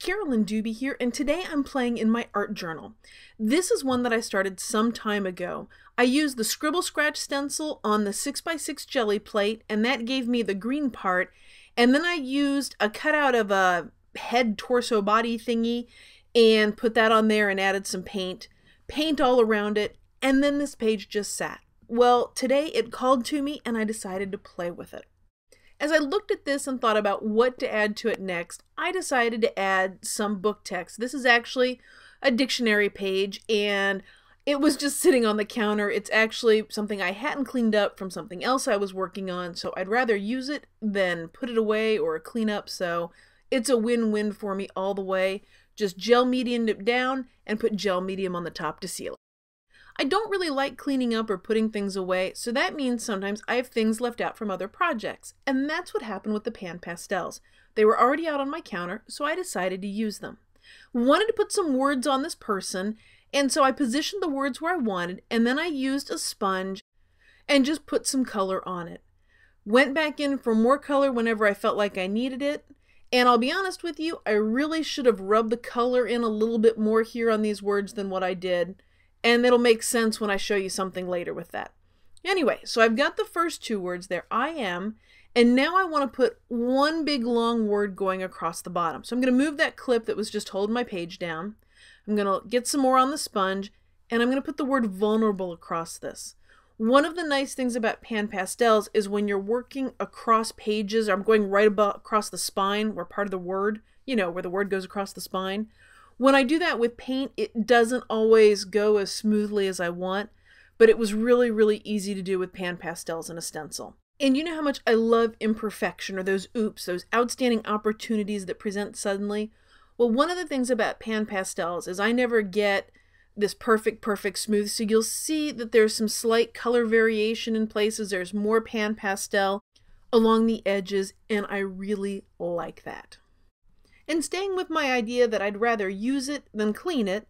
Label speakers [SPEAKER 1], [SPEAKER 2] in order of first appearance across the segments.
[SPEAKER 1] Carolyn Dube here, and today I'm playing in my art journal. This is one that I started some time ago. I used the Scribble Scratch stencil on the 6x6 jelly plate, and that gave me the green part, and then I used a cutout of a head, torso, body thingy, and put that on there and added some paint all around it, and then this page just sat. Well, today it called to me, and I decided to play with it. As I looked at this and thought about what to add to it next, I decided to add some book text. This is actually a dictionary page, and it was just sitting on the counter. It's actually something I hadn't cleaned up from something else I was working on, so I'd rather use it than put it away or clean up, so it's a win-win for me all the way. Just gel medium it down and put gel medium on the top to seal it. I don't really like cleaning up or putting things away, so that means sometimes I have things left out from other projects, and that's what happened with the PanPastels. They were already out on my counter, so I decided to use them. Wanted to put some words on this person, and so I positioned the words where I wanted, and then I used a sponge and just put some color on it. Went back in for more color whenever I felt like I needed it, and I'll be honest with you, I really should have rubbed the color in a little bit more here on these words than what I did. And it'll make sense when I show you something later with that. Anyway, so I've got the first two words there, I am, and now I want to put one big long word going across the bottom. So I'm going to move that clip that was just holding my page down. I'm going to get some more on the sponge, and I'm going to put the word vulnerable across this. One of the nice things about PanPastels is when you're working across pages, or I'm going right across the spine, where part of the word, you know, where the word goes across the spine. When I do that with paint, it doesn't always go as smoothly as I want, but it was really, really easy to do with PanPastels and a stencil. And you know how much I love imperfection, or those oops, those outstanding opportunities that present suddenly? Well, one of the things about PanPastels is I never get this perfect smooth, so you'll see that there's some slight color variation in places. There's more PanPastel along the edges, and I really like that. And staying with my idea that I'd rather use it than clean it,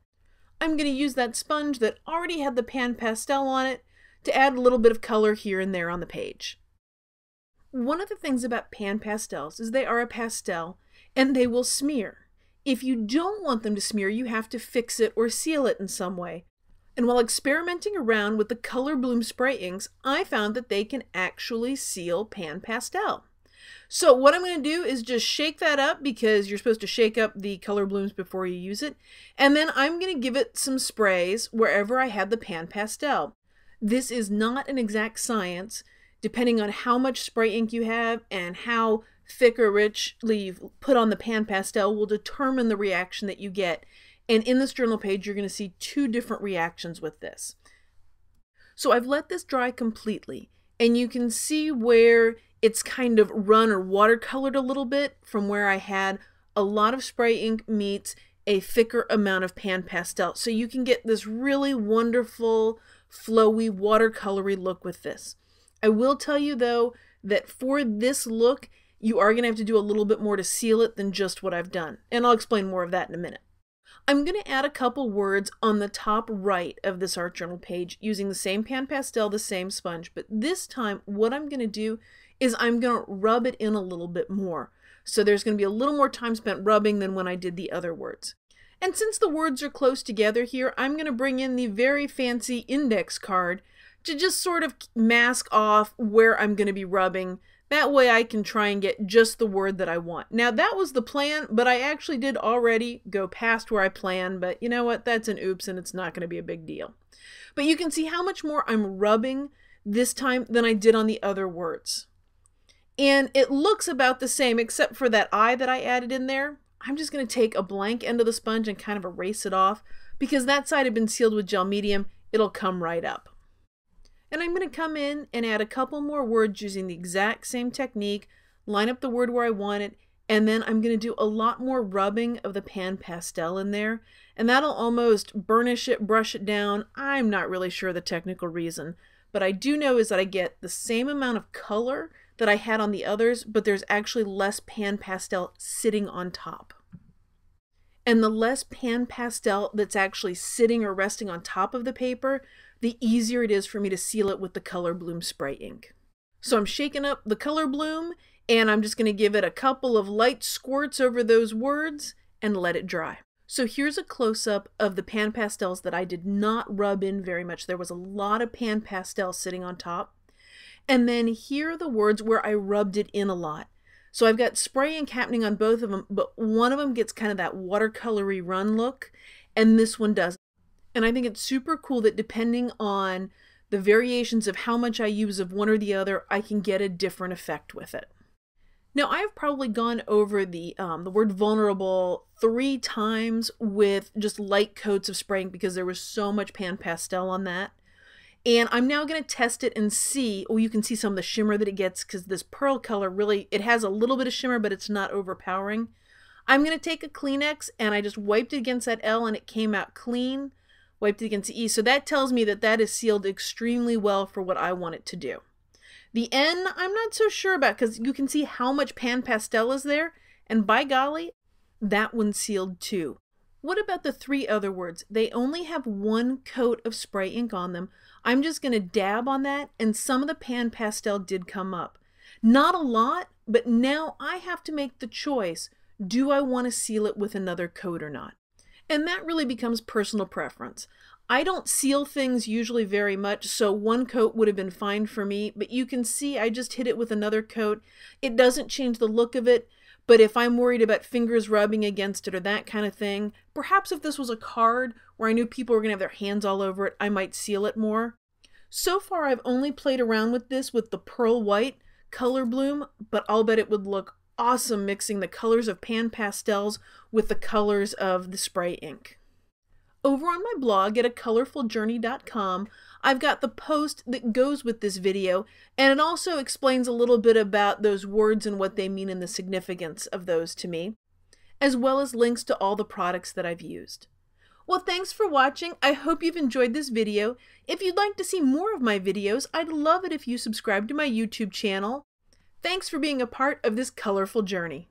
[SPEAKER 1] I'm going to use that sponge that already had the PanPastel on it to add a little bit of color here and there on the page. One of the things about PanPastels is they are a pastel and they will smear. If you don't want them to smear, you have to fix it or seal it in some way. And while experimenting around with the Color Bloom spray inks, I found that they can actually seal PanPastel. So what I'm going to do is just shake that up, because you're supposed to shake up the Color Blooms before you use it. And then I'm going to give it some sprays wherever I had the PanPastel. This is not an exact science. Depending on how much spray ink you have and how thick or richly you've put on the PanPastel will determine the reaction that you get. And in this journal page, you're going to see two different reactions with this. So I've let this dry completely, and you can see where it's kind of run or watercolored a little bit from where I had a lot of spray ink meets a thicker amount of PanPastel. So you can get this really wonderful, flowy, watercolory look with this. I will tell you though that for this look, you are going to have to do a little bit more to seal it than just what I've done. And I'll explain more of that in a minute. I'm going to add a couple words on the top right of this art journal page using the same PanPastel, the same sponge, but this time what I'm going to do is I'm going to rub it in a little bit more. So there's going to be a little more time spent rubbing than when I did the other words. And since the words are close together here, I'm going to bring in the very fancy index card to just sort of mask off where I'm going to be rubbing. That way I can try and get just the word that I want. Now that was the plan, but I actually did already go past where I planned, but you know what? That's an oops, and it's not going to be a big deal. But you can see how much more I'm rubbing this time than I did on the other words. And it looks about the same, except for that I that I added in there. I'm just going to take a blank end of the sponge and kind of erase it off, because that side had been sealed with gel medium. It'll come right up. And I'm going to come in and add a couple more words using the exact same technique, line up the word where I want it, and then I'm going to do a lot more rubbing of the PanPastel in there, and that'll almost burnish it, brush it down. I'm not really sure the technical reason, but I do know is that I get the same amount of color that I had on the others, but there's actually less PanPastel sitting on top. And the less PanPastel that's actually sitting or resting on top of the paper, the easier it is for me to seal it with the Color Bloom spray ink. So I'm shaking up the Color Bloom, and I'm just going to give it a couple of light squirts over those words, and let it dry. So here's a close-up of the PanPastels that I did not rub in very much. There was a lot of PanPastel sitting on top. And then here are the words where I rubbed it in a lot. So I've got spray ink happening on both of them, but one of them gets kind of that watercolory run look, and this one doesn't. And I think it's super cool that depending on the variations of how much I use of one or the other, I can get a different effect with it. Now, I've probably gone over the word vulnerable 3 times with just light coats of spray ink because there was so much PanPastel on that. And I'm now going to test it and see, oh, you can see some of the shimmer that it gets because this pearl color really, it has a little bit of shimmer, but it's not overpowering. I'm going to take a Kleenex and I just wiped it against that L and it came out clean. Wiped it against the E. So that tells me that that is sealed extremely well for what I want it to do. The N, I'm not so sure about because you can see how much PanPastel is there. And by golly, that one's sealed too. What about the 3 other words? They only have 1 coat of spray ink on them. I'm just going to dab on that, and some of the PanPastel did come up. Not a lot, but now I have to make the choice. Do I want to seal it with another coat or not? And that really becomes personal preference. I don't seal things usually very much, so 1 coat would have been fine for me, but you can see I just hit it with another coat. It doesn't change the look of it, but if I'm worried about fingers rubbing against it or that kind of thing, perhaps if this was a card where I knew people were going to have their hands all over it, I might seal it more. So far, I've only played around with this with the pearl white color bloom, but I'll bet it would look awesome mixing the colors of PanPastels with the colors of the spray ink. Over on my blog at acolorfuljourney.com, I've got the post that goes with this video, and it also explains a little bit about those words and what they mean and the significance of those to me, as well as links to all the products that I've used. Well, thanks for watching. I hope you've enjoyed this video. If you'd like to see more of my videos, I'd love it if you subscribe to my YouTube channel. Thanks for being a part of this colorful journey.